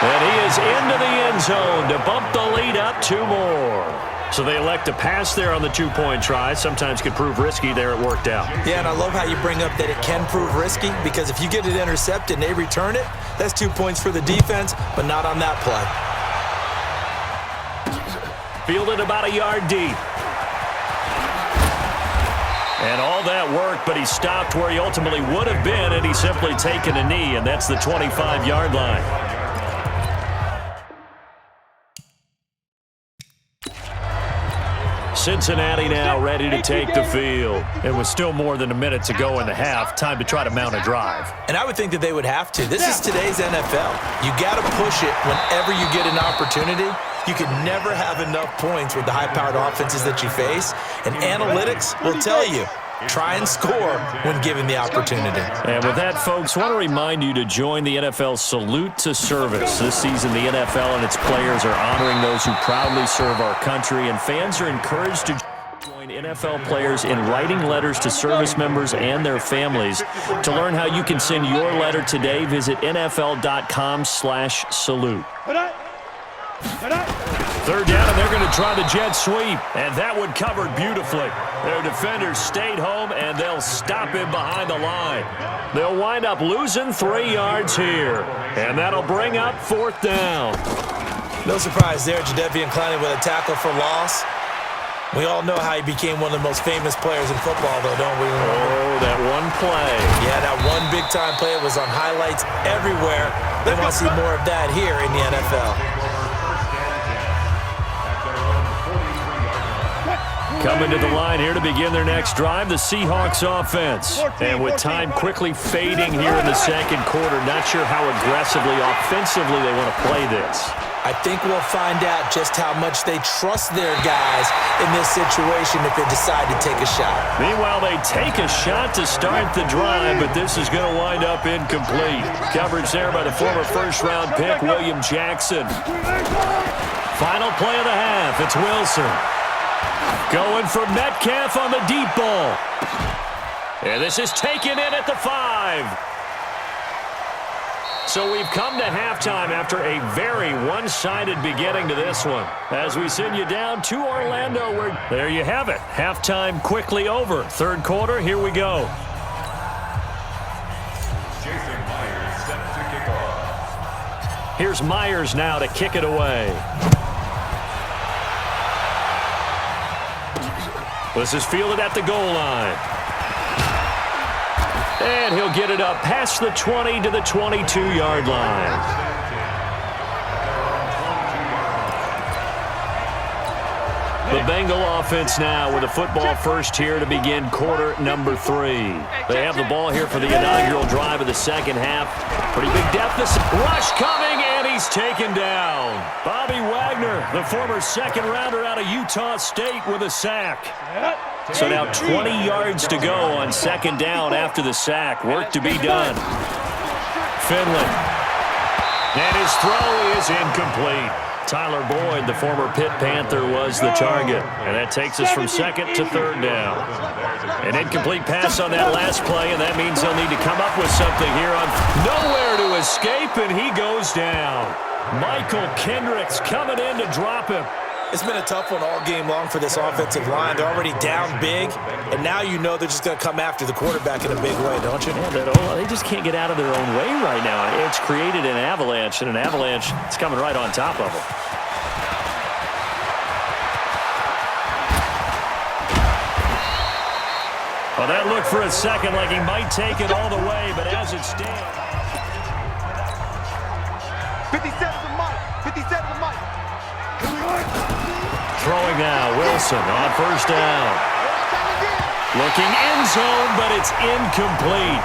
And he is into the end zone to bump the lead up 2 more. So they elect to pass there on the 2-point try. Sometimes could prove risky. There it worked out. Yeah, and I love how you bring up that it can prove risky, because if you get it intercepted and they return it, that's 2 points for the defense, but not on that play. Fielded about a yard deep. And all that work, but he stopped where he ultimately would have been, and he's simply taken a knee, and that's the 25-yard line. Cincinnati now ready to take the field. It was still more than a minute to go in the half. Time to try to mount a drive. And I would think that they would have to. This is today's NFL. You got to push it whenever you get an opportunity. You can never have enough points with the high-powered offenses that you face. And analytics will tell you, try and score when given the opportunity. And with that, folks, I want to remind you to join the NFL Salute to Service. This season, the NFL and its players are honoring those who proudly serve our country, and fans are encouraged to join NFL players in writing letters to service members and their families. To learn how you can send your letter today, visit NFL.com/salute. Third down, and they're going to try the jet sweep. And that one covered beautifully. Their defenders stayed home, and they'll stop him behind the line. They'll wind up losing 3 yards here. And that'll bring up 4th down. No surprise there, Jadeveon Clowney with a tackle for loss. We all know how he became one of the most famous players in football, though, don't we? Oh, that one play. Yeah, that one big-time play was on highlights everywhere. They want to see more of that here in the NFL. Coming to the line here to begin their next drive, the Seahawks offense. And with time quickly fading here in the second quarter, not sure how aggressively, offensively they want to play this. I think we'll find out just how much they trust their guys in this situation if they decide to take a shot. Meanwhile, they take a shot to start the drive, but this is going to wind up incomplete. Coverage there by the former first-round pick, William Jackson. Final play of the half, it's Wilson. Going for Metcalf on the deep ball. And this is taken in at the 5. So we've come to halftime after a very one-sided beginning to this one. As we send you down to Orlando, where there you have it. Halftime quickly over. Third quarter, here we go. Here's Myers now to kick it away. This is fielded at the goal line. And he'll get it up past the 20 to the 22-yard line. The Bengal offense now with a football first here to begin quarter number 3. They have the ball here for the inaugural drive of the second half. Pretty big deficit. Rush coming, and he's taken down. Bobby Wagner, the former second-rounder out of Utah State, with a sack. So now 20 yards to go on second down after the sack. Work to be done. Finley. And his throw is incomplete. Tyler Boyd, the former Pitt Panther, was the target. And that takes us from second to third down. An incomplete pass on that last play, and that means they'll need to come up with something here on nowhere to escape, and he goes down. Michael Kendricks coming in to drop him. It's been a tough one all game long for this offensive line. They're already down big, and now you know they're just going to come after the quarterback in a big way, don't you? Yeah, they just can't get out of their own way right now. It's created an avalanche, and an avalanche is coming right on top of them. Well, that looked for a second like he might take it all the way, but as it stands... 57 to Mike. 57 to Mike. Throwing now, Wilson on first down. Looking end zone, but it's incomplete.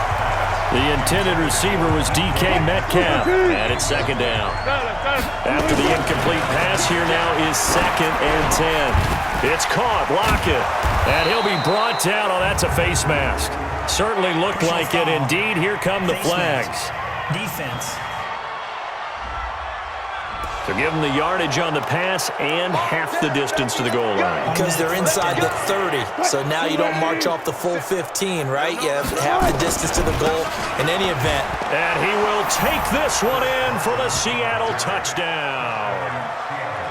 The intended receiver was DK Metcalf, and it's second down. After the incomplete pass, here now is 2nd and 10. It's caught, Lockett, and he'll be brought down. Oh, that's a face mask. Certainly looked like it. Indeed, here come the flags. Defense. So give them the yardage on the pass and half the distance to the goal line. Because they're inside the 30, so now you don't march off the full 15, right? You have half the distance to the goal in any event. And he will take this one in for the Seattle touchdown.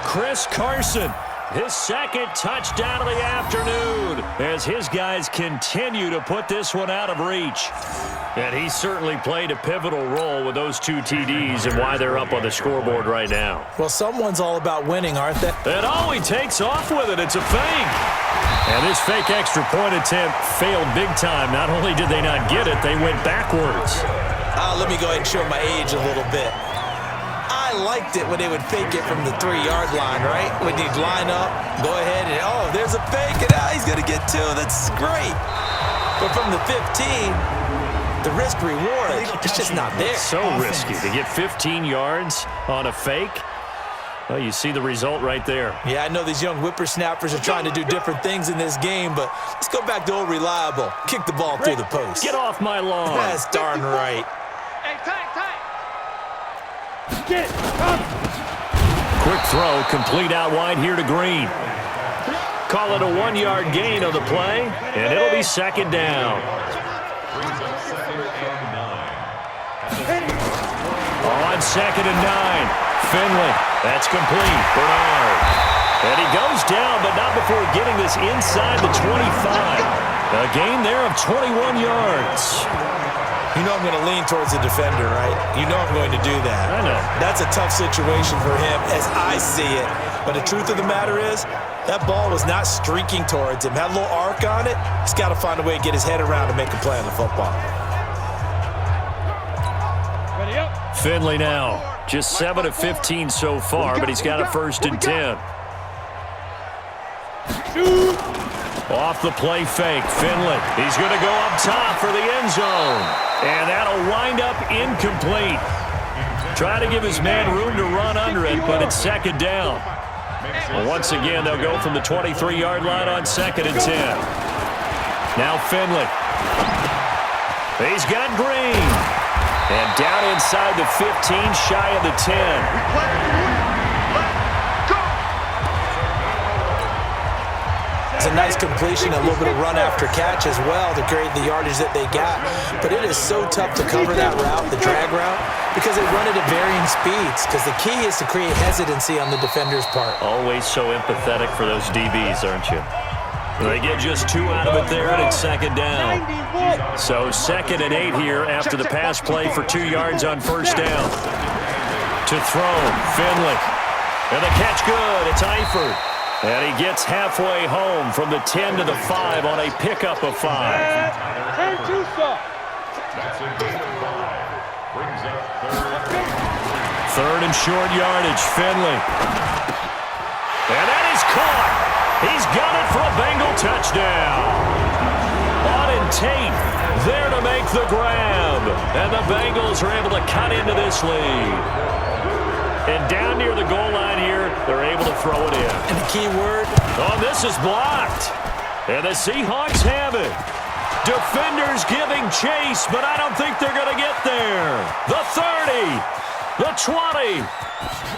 Chris Carson, his second touchdown of the afternoon, as his guys continue to put this one out of reach. And he certainly played a pivotal role with those 2 TDs and why they're up on the scoreboard right now. Well, someone's all about winning, aren't they? And he takes off with it. It's a fake. And this fake extra point attempt failed big time. Not only did they not get it, they went backwards. Let me go ahead and show my age a little bit. I liked it when they would fake it from the 3-yard line, right? When you'd line up, go ahead and, there's a fake, and he's going to get 2. That's great. But from the 15, the risk-reward, it's just not there. So risky to get 15 yards on a fake. Well, you see the result right there. Yeah, I know these young whippersnappers are trying to do different things in this game, but let's go back to old reliable. Kick the ball through the post. Get off my lawn. That's darn right. Hey, tight. Quick throw, complete out wide here to Green. Call it a 1-yard gain on the play, and it'll be second down. On 2nd and 9, Finley. That's complete. Bernard. And he goes down, but not before getting this inside the 25. A gain there of 21 yards. You know I'm going to lean towards the defender, right? You know I'm going to do that. I know. That's a tough situation for him as I see it. But the truth of the matter is, that ball was not streaking towards him. Had a little arc on it. He's got to find a way to get his head around and make a play on the football. Ready up. Finley now. Just 7 of 15 so far, but he's got a 1st and 10. Off the play fake, Finley. He's going to go up top for the end zone. And that'll wind up incomplete. Try to give his man room to run under it, but it's 2nd down. Well, once again, they'll go from the 23-yard line on 2nd and 10. Now Finley. He's got Green. And down inside the 15, shy of the 10. It's a nice completion, a little bit of run after catch as well to create the yardage that they got. But it is so tough to cover that route, the drag route, because they run it at varying speeds. Because the key is to create hesitancy on the defender's part. Always so empathetic for those DBs, aren't you? They get just 2 out of it there, and it's 2nd down. So 2nd and 8 here after the pass play for 2 yards on 1st down. To throw, Finley. And the catch good, it's Eifert. And he gets halfway home from the 10 to the 5 on a pickup of 5. 3rd and short yardage, Finley. And that is caught. He's got it for a Bengal touchdown. Auden Tate there to make the grab. And the Bengals are able to cut into this lead. And down near the goal line here, they're able to throw it in. And the key word? This is blocked. And the Seahawks have it. Defenders giving chase, but I don't think they're going to get there. The 30, the 20,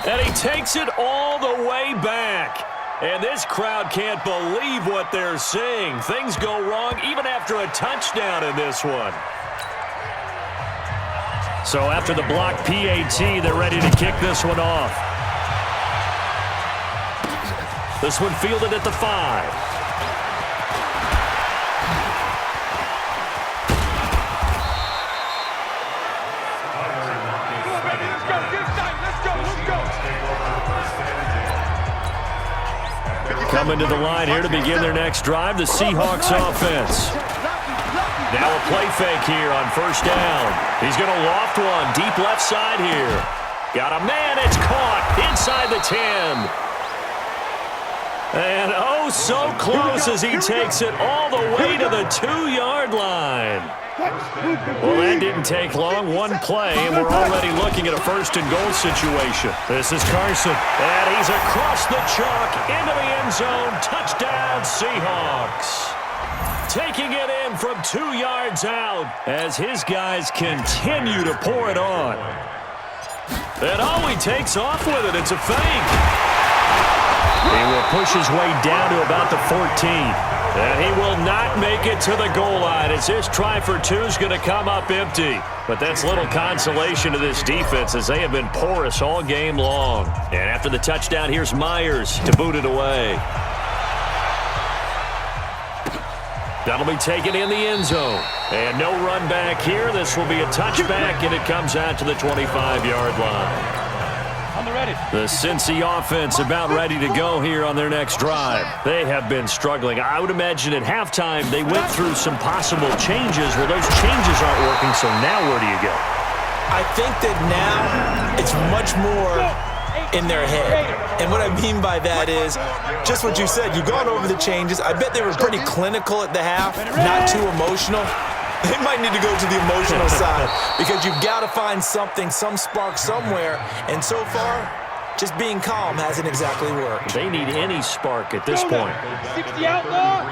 and he takes it all the way back. And this crowd can't believe what they're seeing. Things go wrong even after a touchdown in this one. So after the block PAT, they're ready to kick this one off. This one fielded at the 5. Coming to the line here to begin their next drive, the Seahawks offense. Now a play fake here on 1st down. He's going to loft one deep left side here. Got a man, it's caught inside the 10. And so close as he takes it all the way to the 2-yard line. Well, that didn't take long. One play, and we're already looking at a 1st and goal situation. This is Carson, and he's across the chalk into the end zone. Touchdown, Seahawks. Taking it in from 2 yards out as his guys continue to pour it on. And he takes off with it. It's a fake. He will push his way down to about the 14. And he will not make it to the goal line as this try for two is going to come up empty. But that's little consolation to this defense as they have been porous all game long. And after the touchdown, here's Myers to boot it away. That'll be taken in the end zone. And no run back here. This will be a touchback, and it comes out to the 25-yard line. The Cincy offense about ready to go here on their next drive. They have been struggling. I would imagine at halftime they went through some possible changes. Well, those changes aren't working, so now where do you go? I think that now it's much more in their head. And what I mean by that is just what you said. You've gone over the changes. I bet they were pretty clinical at the half, not too emotional. They might need to go to the emotional side because you've got to find something, some spark somewhere. And so far, just being calm hasn't exactly worked. They need any spark at this point. 60 outlaw.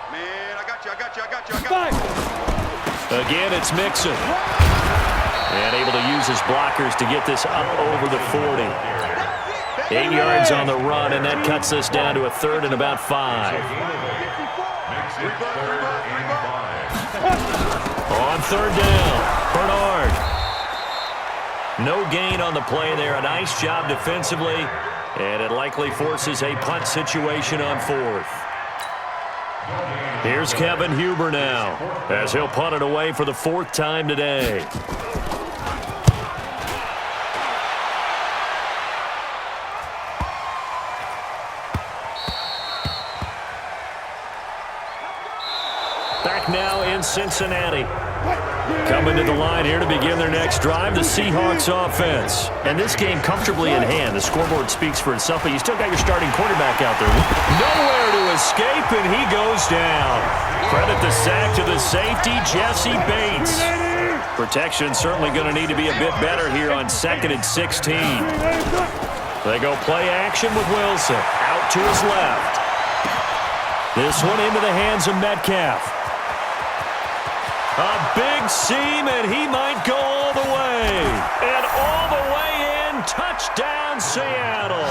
Man, I got you. Again, it's Mixon. And able to use his blockers to get this up over the 40. 8 yards on the run, and that cuts us down to a third and about 5. On third down, Bernard. No gain on the play there. A nice job defensively, and it likely forces a punt situation on fourth. Here's Kevin Huber now, as he'll punt it away for the fourth time today. Back now in Cincinnati. Coming to the line here to begin their next drive, the Seahawks offense. And this game comfortably in hand. The scoreboard speaks for itself, but you still got your starting quarterback out there. Nowhere to escape, and he goes down. Credit the sack to the safety, Jesse Bates. Protection certainly going to need to be a bit better here on 2nd and 16. They go play action with Wilson. Out to his left. This one into the hands of Metcalf. A big seam, and he might go all the way. And all the way in, touchdown Seattle.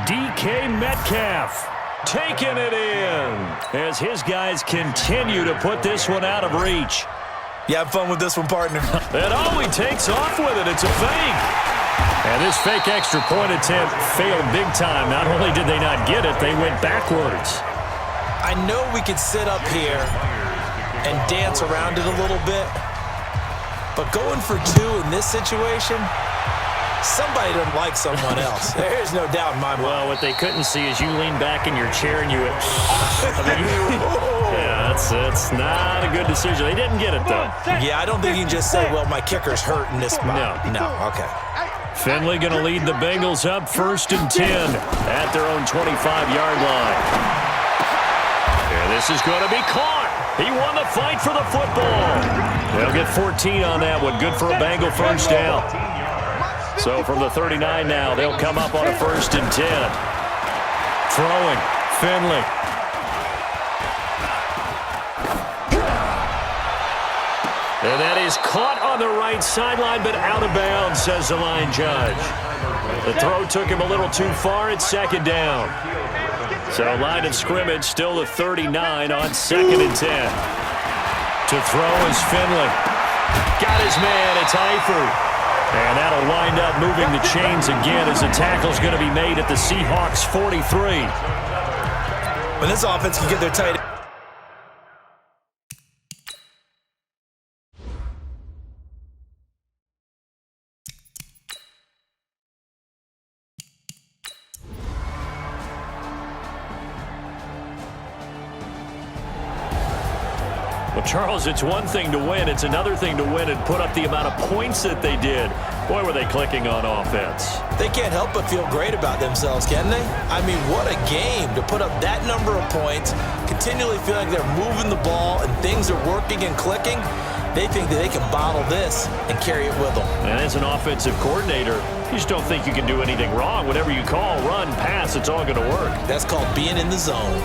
DK Metcalf taking it in as his guys continue to put this one out of reach. You have fun with this one, partner. And oh, he takes off with it. It's a fake. And this fake extra point attempt failed big time. Not only did they not get it, they went backwards. I know we could sit up here and dance around it a little bit, but going for two in this situation, somebody doesn't like someone else. There's no doubt in my mind. Well, what they couldn't see is you lean back in your chair and you went, yeah, that's not a good decision. They didn't get it, though. Yeah, I don't think you can just say, well, my kicker's hurt in this spot. No, okay. Finley going to lead the Bengals up 1st and 10 at their own 25-yard line. And this is going to be caught. He won the fight for the football. They'll get 14 on that one. Good for a Bengal first down. So from the 39 now, they'll come up on a 1st and 10. Throwing, Finley. And that is caught on the right sideline, but out of bounds, says the line judge. The throw took him a little too far. It's 2nd down. So line of scrimmage still the 39 on 2nd and 10. To throw is Finley. Got his man. It's Eifert. And that'll wind up moving the chains again as the tackle's going to be made at the Seahawks 43. When this offense can get their tight end. Well, Charles, it's one thing to win. It's another thing to win and put up the amount of points that they did. Boy, were they clicking on offense. They can't help but feel great about themselves, can they? I mean, what a game to put up that number of points, continually feel like they're moving the ball and things are working and clicking. They think that they can bottle this and carry it with them. And as an offensive coordinator, you just don't think you can do anything wrong. Whatever you call, run, pass, it's all going to work. That's called being in the zone.